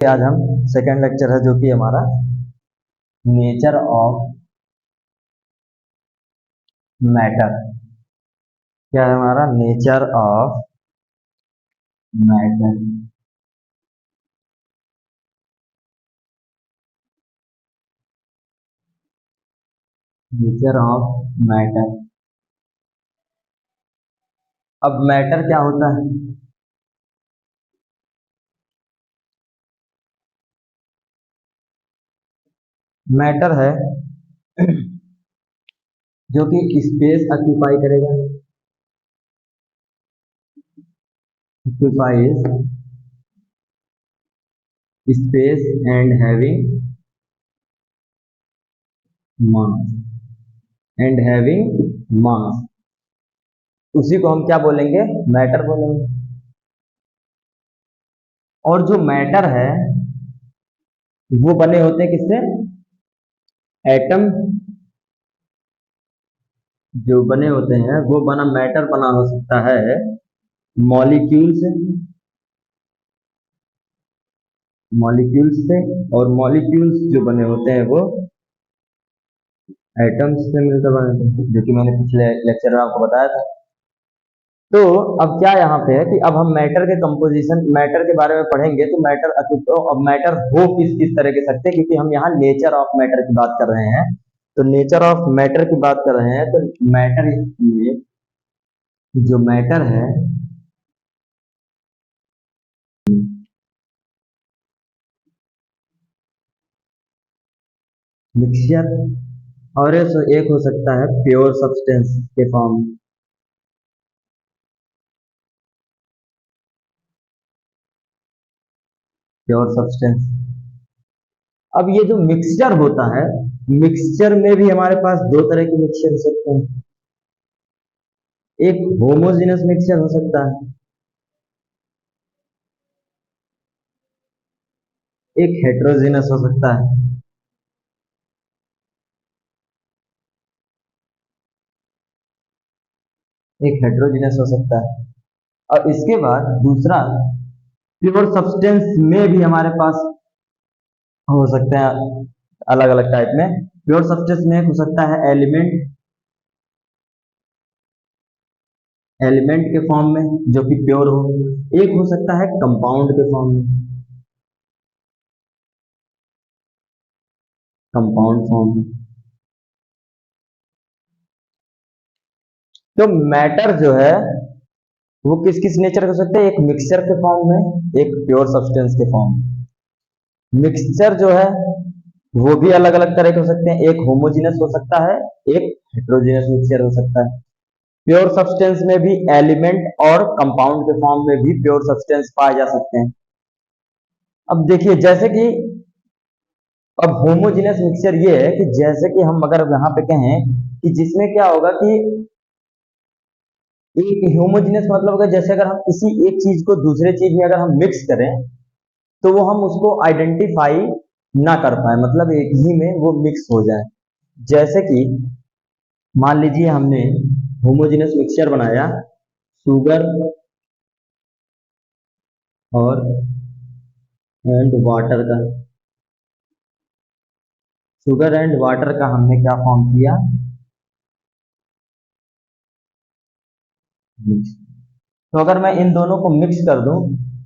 आज हम second lecture है जो कि हमारा नेचर ऑफ मैटर। क्या है हमारा nature of matter. Nature of matter. अब मैटर क्या होता है? मैटर है जो कि स्पेस ऑक्यूपाई करेगा, occupies space and having mass and having mass। उसी को हम क्या बोलेंगे? मैटर बोलेंगे। और जो मैटर है वो बने होते हैं किससे? एटम जो बने होते हैं वो बना मैटर बना हो सकता है मॉलिक्यूल से, और मॉलिक्यूल्स जो बने होते हैं वो एटम्स से मिलकर बने होते हैं, जो कि मैंने पिछले लेक्चर में आपको बताया था। तो अब क्या यहाँ पे है कि अब हम मैटर के कंपोजिशन, मैटर के बारे में पढ़ेंगे। तो मैटर, तो अब मैटर हो किस किस तरह के सकते हैं, क्योंकि हम यहाँ नेचर ऑफ मैटर की बात कर रहे हैं। तो नेचर ऑफ मैटर की बात कर रहे हैं, तो मैटर जो मैटर है मिक्सचर, और एक हो सकता है प्योर सब्सटेंस के फॉर्म। Pure substance. अब ये जो मिक्सचर होता है, मिक्सचर में भी हमारे पास दो तरह के मिक्सचर हो सकते हैं। एक होमोजेनस मिक्सचर हो सकता है, एक हेट्रोजेनस हो सकता है। एक हेट्रोजेनस हो सकता है। और इसके बाद दूसरा, प्योर सब्सटेंस में भी हमारे पास हो सकते हैं अलग अलग टाइप में। प्योर सब्सटेंस में एक हो सकता है एलिमेंट, एलिमेंट के फॉर्म में जो कि प्योर हो। एक हो सकता है कंपाउंड के फॉर्म में, कंपाउंड फॉर्म में। तो मैटर जो है वो किस किस नेचर हो सकते हैं? एक मिक्सचर के फॉर्म में, एक प्योर सब्सटेंस के फॉर्म में। मिक्सचर जो है वो भी अलग अलग तरह के हो सकते हैं, एक होमोजेनस हो सकता है, एक हेट्रोजेनस मिक्सचर हो सकता है। प्योर सब्सटेंस में भी एलिमेंट और कंपाउंड के फॉर्म में भी प्योर सब्सटेंस पाए जा सकते हैं। अब देखिए, जैसे कि अब होमोजेनस मिक्सचर ये है कि जैसे कि हम अगर यहाँ पे कहें कि जिसमें क्या होगा कि एक होमोजेनस मतलब होगा जैसे अगर हम किसी एक चीज को दूसरे चीज में अगर हम मिक्स करें तो वो हम उसको आइडेंटिफाई ना कर पाए, मतलब एक ही में वो मिक्स हो जाए। जैसे कि मान लीजिए हमने होमोजेनस मिक्सचर बनाया शुगर और एंड वाटर का। शुगर एंड वाटर का हमने क्या फॉर्म किया? मिक्स। तो अगर मैं इन दोनों को मिक्स कर दूं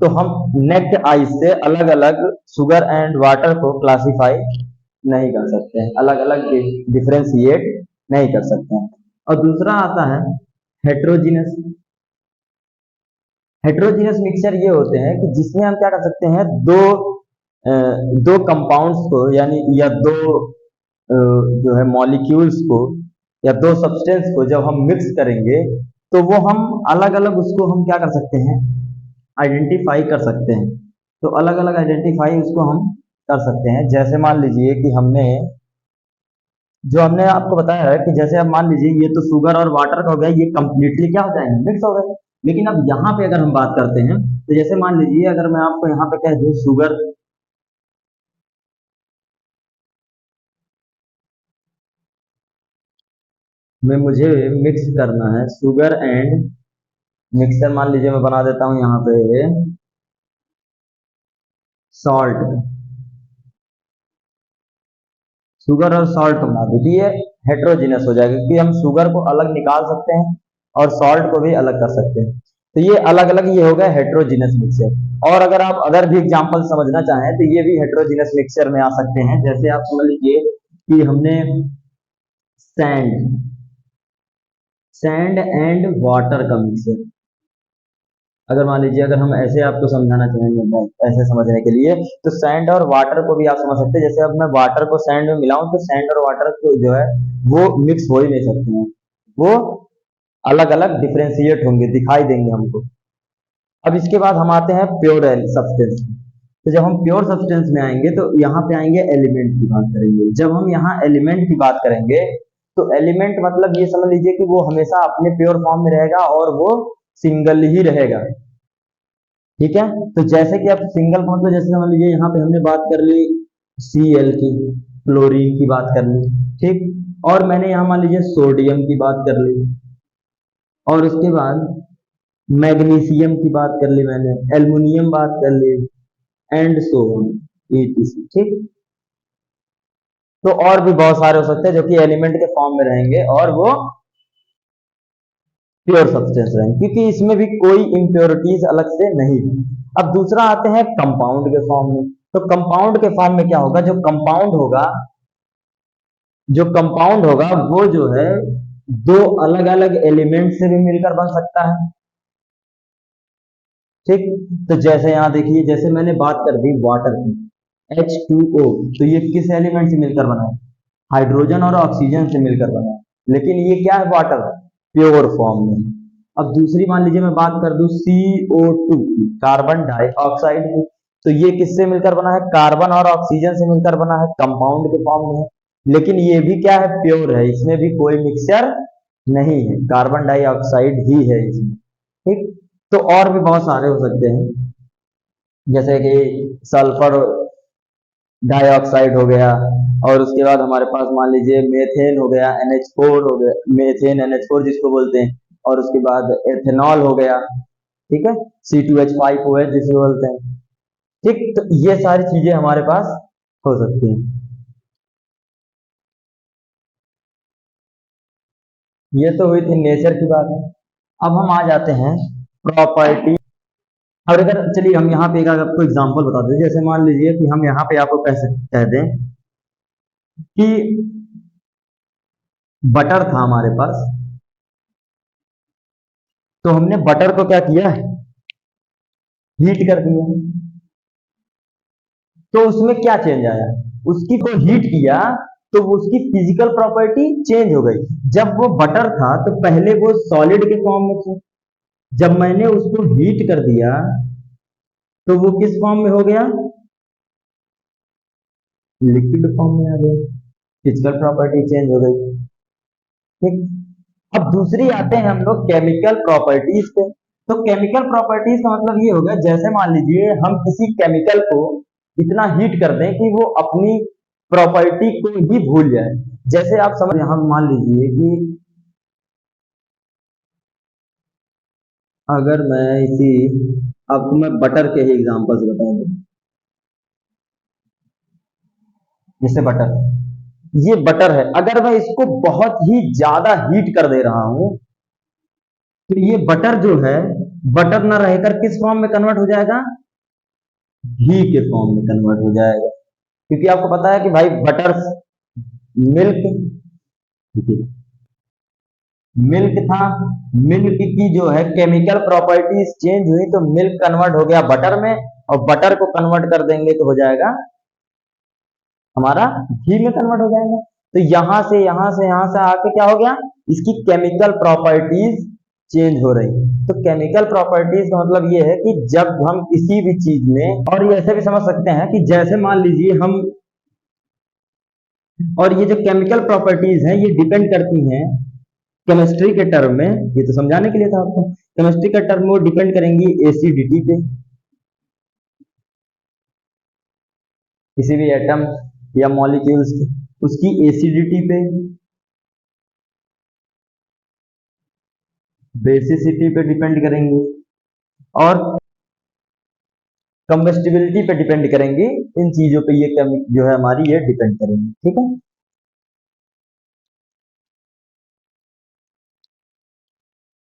तो हम नेक्ड आई से अलग अलग शुगर एंड वाटर को क्लासिफाई नहीं कर सकते हैं, अलग अलग डिफ्रेंशिएट नहीं कर सकते हैं। और दूसरा आता है हेट्रोजीनस। हेट्रोजीनस मिक्सचर ये होते हैं कि जिसमें हम क्या कर सकते हैं, दो कंपाउंड्स को यानी या दो जो है मॉलिक्यूल्स को या दो सब्सटेंस को जब हम मिक्स करेंगे तो वो हम अलग अलग उसको हम क्या कर सकते हैं? आइडेंटिफाई कर सकते हैं। तो अलग अलग आइडेंटिफाई उसको हम कर सकते हैं। जैसे मान लीजिए कि हमने आपको बताया है कि जैसे अब मान लीजिए ये तो शुगर और वाटर का हो गया, ये कंप्लीटली क्या हो जाएंगे? मिक्स हो गए। लेकिन अब यहाँ पे अगर हम बात करते हैं तो जैसे मान लीजिए अगर मैं आपको यहाँ पे कह दूं शुगर में मुझे मिक्स करना है, शुगर एंड मिक्सर मान लीजिए मैं बना देता हूँ यहाँ पे सॉल्ट, शुगर और सॉल्ट को बना दो तो ये हेट्रोजीनस हो जाएगा, क्योंकि हम शुगर को अलग निकाल सकते हैं और सॉल्ट को भी अलग कर सकते हैं। तो ये अलग अलग ये हो गया हेट्रोजीनस मिक्सचर। और अगर आप अगर भी एग्जांपल समझना चाहें तो ये भी हेट्रोजीनस मिक्सचर में आ सकते हैं। जैसे आप समझ लीजिए कि हमने सैंड सैंड एंड वाटर का मिक्सचर, अगर मान लीजिए अगर हम ऐसे आपको समझाना चाहेंगे ऐसे समझने के लिए, तो सैंड और वाटर को भी आप समझ सकते हैं। जैसे अब मैं वाटर को सैंड में मिलाऊं तो सैंड और वाटर को जो है वो मिक्स हो ही नहीं सकते हैं, वो अलग अलग डिफ्रेंशिएट होंगे, दिखाई देंगे हमको। अब इसके बाद हम आते हैं प्योर सब्सटेंस। तो जब हम प्योर सब्सटेंस में आएंगे तो यहाँ पे आएंगे एलिमेंट की बात करेंगे। जब हम यहाँ एलिमेंट की बात करेंगे तो एलिमेंट मतलब ये समझ लीजिए कि वो हमेशा अपने प्योर फॉर्म में रहेगा और वो सिंगल ही रहेगा। ठीक है, तो जैसे कि आप सिंगल फॉर्म, तो जैसे समझ लीजिए यहाँ पे हमने बात कर ली Cl की, क्लोरीन की बात कर ली, ठीक। और मैंने यहाँ मान लीजिए सोडियम की बात कर ली, और उसके बाद मैग्नीशियम की बात कर ली मैंने, एल्युमिनियम बात कर ली, एंड सो ऑन etc, ठीक। तो और भी बहुत सारे हो सकते हैं जो कि एलिमेंट के फॉर्म में रहेंगे और वो प्योर सब्सटेंस रहेंगे, क्योंकि इसमें भी कोई इम्प्योरिटीज अलग से नहीं है। अब दूसरा आते हैं कंपाउंड के फॉर्म में। तो कंपाउंड के फॉर्म में क्या होगा, जो कंपाउंड होगा वो जो है दो अलग अलग एलिमेंट से भी मिलकर बन सकता है, ठीक। तो जैसे यहाँ देखिए, जैसे मैंने बात कर दी वाटर की, H2O, तो ये किस एलिमेंट से मिलकर बना है, हाइड्रोजन और ऑक्सीजन से मिलकर बना है, लेकिन ये क्या है, वाटर, प्योर फॉर्म में। अब दूसरी मान लीजिए मैं बात कर दूं CO2 की, कार्बन डाइऑक्साइड की, तो ये किससे मिलकर बना है, कार्बन और ऑक्सीजन से मिलकर बना है, कंपाउंड के फॉर्म में है। लेकिन ये भी क्या है, प्योर है, इसमें भी कोई मिक्सचर नहीं है, कार्बन डाइऑक्साइड ही है इसमें, ठीक। तो और भी बहुत सारे हो सकते हैं, जैसे कि सल्फर डाइऑक्साइड हो गया, और उसके बाद हमारे पास मान लीजिए मेथेन हो गया, NH4 हो गया, मेथेन NH4 जिसको बोलते हैं, और उसके बाद एथेनॉल हो गया, ठीक है, C2H5OH जिसे बोलते हैं, ठीक। तो ये सारी चीजें हमारे पास हो सकती हैं। ये तो हुई थी नेचर की बात है। अब हम आ जाते हैं प्रॉपर्टी। और अगर चलिए हम यहाँ पे एक आपको एग्जांपल बता दें, जैसे मान लीजिए कि हम यहाँ पे आपको कह दें कि बटर था हमारे पास, तो हमने बटर को क्या किया, हीट कर दिया। तो उसमें क्या चेंज आया, उसकी को हीट किया तो उसकी फिजिकल प्रॉपर्टी चेंज हो गई। जब वो बटर था तो पहले वो सॉलिड के फॉर्म में थी, जब मैंने उसको हीट कर दिया तो वो किस फॉर्म में हो गया, लिक्विड फॉर्म में आ गया, फिजिकल प्रॉपर्टी चेंज हो गई, ठीक। अब दूसरी आते हैं हम लोग केमिकल प्रॉपर्टीज पे। तो केमिकल प्रॉपर्टीज का मतलब ये होगा, जैसे मान लीजिए हम किसी केमिकल को इतना हीट कर दें कि वो अपनी प्रॉपर्टी को ही भूल जाए। जैसे आप समझ, हम मान लीजिए कि अगर मैं इसी, आपको मैं बटर के ही एग्जांपल्स बता दूं, जैसे बटर, ये बटर है, अगर मैं इसको बहुत ही ज्यादा हीट कर दे रहा हूं तो ये बटर जो है, बटर ना रहकर किस फॉर्म में कन्वर्ट हो जाएगा, घी के फॉर्म में कन्वर्ट हो जाएगा। क्योंकि आपको पता है कि भाई बटर, मिल्क, मिल्क था, मिल्क की जो है केमिकल प्रॉपर्टीज चेंज हुई तो मिल्क कन्वर्ट हो गया बटर में, और बटर को कन्वर्ट कर देंगे तो हो जाएगा हमारा घी में कन्वर्ट हो जाएगा। तो यहां से आके क्या हो गया, इसकी केमिकल प्रॉपर्टीज चेंज हो रही। तो केमिकल प्रॉपर्टीज का मतलब ये है कि जब हम किसी भी चीज में, और ये ऐसे भी समझ सकते हैं कि जैसे मान लीजिए हम, और ये जो केमिकल प्रॉपर्टीज हैं ये डिपेंड करती हैं केमिस्ट्री के टर्म में, ये तो समझाने के लिए था आपको, केमिस्ट्री का टर्म वो डिपेंड करेंगी एसिडिटी पे, किसी भी एटम या मॉलिक्यूल्स उसकी एसिडिटी पे, बेसिसिटी पे डिपेंड करेंगी, और कंबस्टिबिलिटी पे डिपेंड करेंगी, इन चीजों पे ये जो है हमारी ये डिपेंड करेंगी। ठीक है,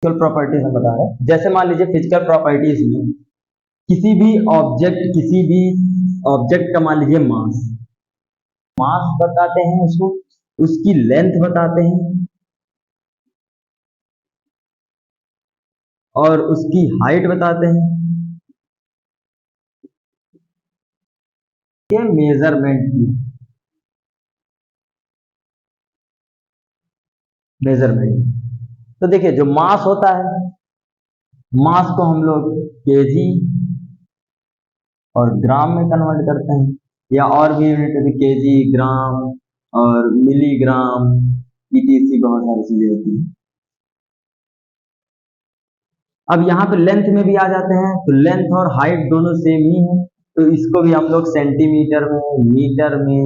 फिजिकल प्रॉपर्टीज हम बता रहे हैं। जैसे मान लीजिए फिजिकल प्रॉपर्टीज में किसी भी ऑब्जेक्ट का मान लीजिए मास मास बताते हैं उसको, उसकी लेंथ बताते हैं और उसकी हाइट बताते हैं। ये मेजरमेंट। तो देखिए जो मास होता है, मास को हम लोग केजी और ग्राम में कन्वर्ट करते हैं, या और भी यूनिट जैसे केजी, ग्राम और मिलीग्राम, ईटीसी बहुत सारी चीजें होती हैं। अब यहाँ पे लेंथ में भी आ जाते हैं, तो लेंथ और हाइट दोनों सेम ही है, तो इसको भी हम लोग सेंटीमीटर में, मीटर में,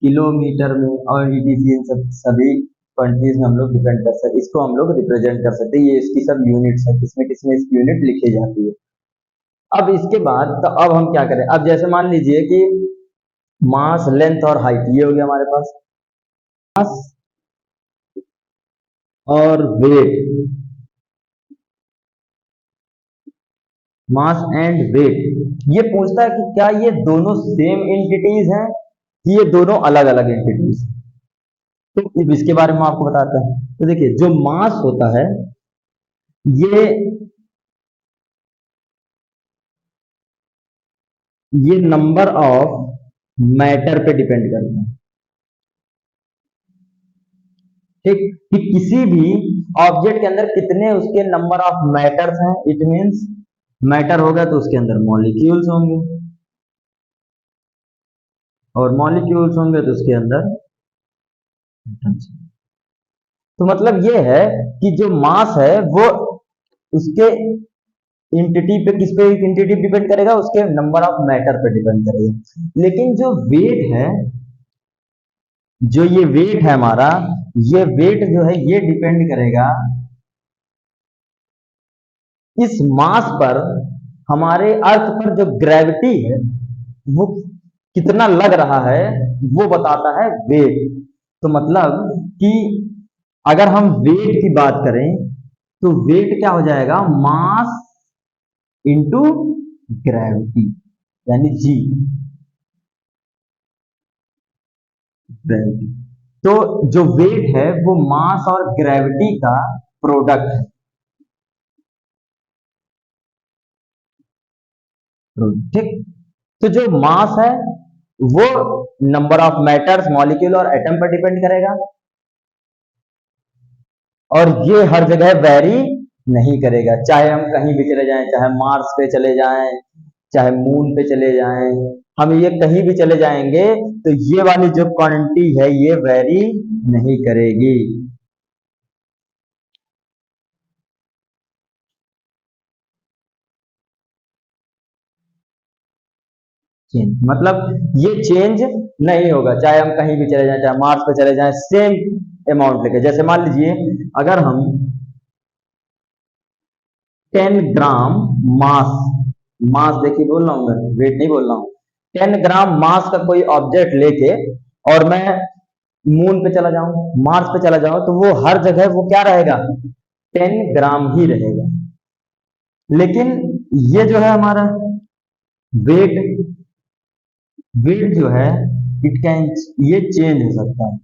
किलोमीटर में और ईटीसी इन सब सभी क्वांटिटीज में हम लोग डिपेंड कर सकते, इसको हम लोग रिप्रेजेंट कर सकते हैं। ये इसकी सब यूनिट्स है, किसमें किसमें इसकी यूनिट लिखी जाती है। अब इसके बाद तो अब हम क्या करें, अब जैसे मान लीजिए कि मास, लेंथ और हाइट ये हो गया हमारे पास, मास और वेट, मास एंड वेट, ये पूछता है कि क्या ये दोनों सेम एंटिटीज हैं कि ये दोनों अलग अलग एंटिटीज। तो इसके बारे में आपको बताते हैं। तो देखिए जो मास होता है ये नंबर ऑफ मैटर पे डिपेंड करता है। ठीक, कि किसी भी ऑब्जेक्ट के अंदर कितने उसके नंबर ऑफ मैटर्स हैं, इट मींस मैटर होगा तो उसके अंदर मॉलिक्यूल्स होंगे, और मॉलिक्यूल्स होंगे तो उसके अंदर एटम्स। तो मतलब ये है कि जो मास है वो उसके इंटिटी पे, किस पे इंटिटी डिपेंड करेगा, उसके नंबर ऑफ मैटर पे डिपेंड करेगा। लेकिन जो वेट है, जो ये वेट है हमारा, ये वेट जो है ये डिपेंड करेगा इस मास पर, हमारे अर्थ पर जो ग्रेविटी है वो कितना लग रहा है वो बताता है वेट। तो मतलब कि अगर हम वेट की बात करें तो वेट क्या हो जाएगा, मास इंटू ग्रेविटी, यानी जी, ग्रेविटी। तो जो वेट है वो मास और ग्रेविटी का प्रोडक्ट है। ठीक, तो जो मास है वो नंबर ऑफ मैटर्स, मॉलिक्यूल और एटम पर डिपेंड करेगा, और ये हर जगह वेरी नहीं करेगा। चाहे हम कहीं भी चले जाएं, चाहे मार्स पे चले जाएं, चाहे मून पे चले जाएं, हम ये कहीं भी चले जाएंगे तो ये वाली जो क्वांटिटी है ये वेरी नहीं करेगी। चेंज मतलब ये चेंज नहीं होगा, चाहे हम कहीं भी चले जाएं, चाहे मार्स पे चले जाएं, सेम अमाउंट लेके। जैसे मान लीजिए अगर हम 10 ग्राम मास, मास देखिए बोल रहा हूं मैं, वेट नहीं बोल रहा हूं, 10 ग्राम मास का कोई ऑब्जेक्ट लेके और मैं मून पे चला जाऊं, मार्स पे चला जाऊं, तो वो हर जगह वो क्या रहेगा, 10 ग्राम ही रहेगा। लेकिन ये जो है हमारा वेट, वेट जो है इट कैन, ये चेंज हो सकता है।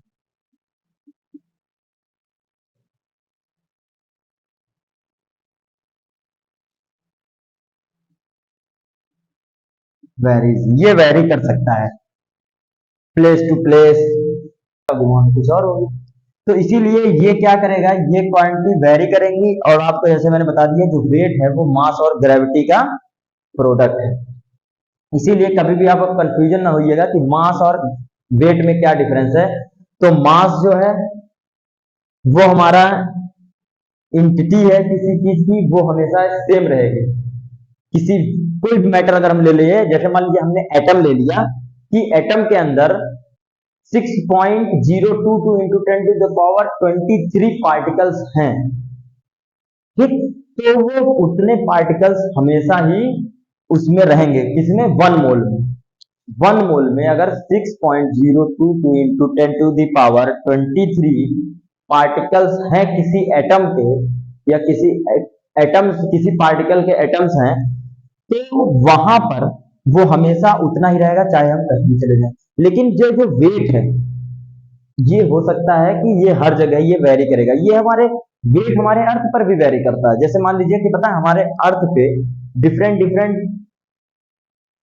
वेरीज, ये वेरी कर सकता है प्लेस टू प्लेस, कुछ और होगी। तो इसीलिए ये क्या करेगा, ये क्वांटिटी वेरी करेंगी, और आपको जैसे मैंने बता दिया जो वेट है वो मास और ग्रेविटी का प्रोडक्ट है। इसीलिए कभी भी आप कंफ्यूजन ना होइएगा कि मास और वेट में क्या डिफरेंस है। तो मास जो है वो हमारा इंटिटी है किसी चीज की, वो हमेशा सेम रहेगी। किसी कोई भी मैटर अगर हम ले लिए, जैसे मान लीजिए हमने एटम ले लिया कि एटम के अंदर 6.022 इंटू 10⁻23 पार्टिकल्स हैं। ठीक, तो वो उतने पार्टिकल्स हमेशा ही उसमें रहेंगे, किसमें, 1 मोल में। 1 मोल में अगर 6.022 इंटू 10⁻23 पार्टिकल्स हैं किसी एटम के, या किसी एटम्स, किसी पार्टिकल के एटम्स हैं, तो वहां पर वो हमेशा उतना ही रहेगा चाहे हम कहीं भी चले जाएं। लेकिन जो जो वेट है, ये हो सकता है कि ये हर जगह ये वेरी करेगा। ये हमारे वेट हमारे अर्थ पर भी वेरी करता है। जैसे मान लीजिए कि पता है हमारे अर्थ पे डिफरेंट डिफरेंट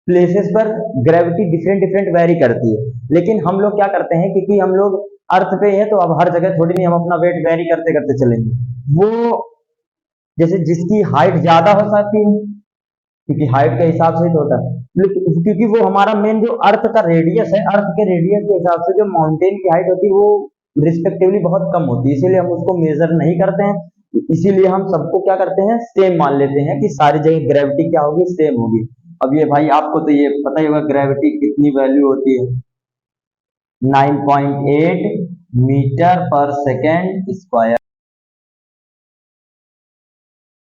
प्लेसेस पर ग्रेविटी डिफरेंट डिफरेंट वेरी करती है, लेकिन हम लोग क्या करते हैं, क्योंकि हम लोग अर्थ पे हैं तो अब हर जगह थोड़ी नहीं हम अपना वेट वेरी करते करते चलेंगे। वो जैसे जिसकी हाइट ज्यादा हो सकती है, क्योंकि हाइट के हिसाब से ही तो होता है, लेकिन क्योंकि वो हमारा मेन जो अर्थ का रेडियस है, अर्थ के रेडियस के हिसाब से जो माउंटेन की हाइट होती है वो रिस्पेक्टिवली बहुत कम होती है, इसीलिए हम उसको मेजर नहीं करते हैं। इसीलिए हम सबको क्या करते हैं, सेम मान लेते हैं कि सारी जगह ग्रेविटी क्या होगी, सेम होगी। अब ये भाई आपको तो ये पता ही होगा ग्रेविटी कितनी वैल्यू होती है, 9.8 मीटर पर सेकेंड स्क्वायर।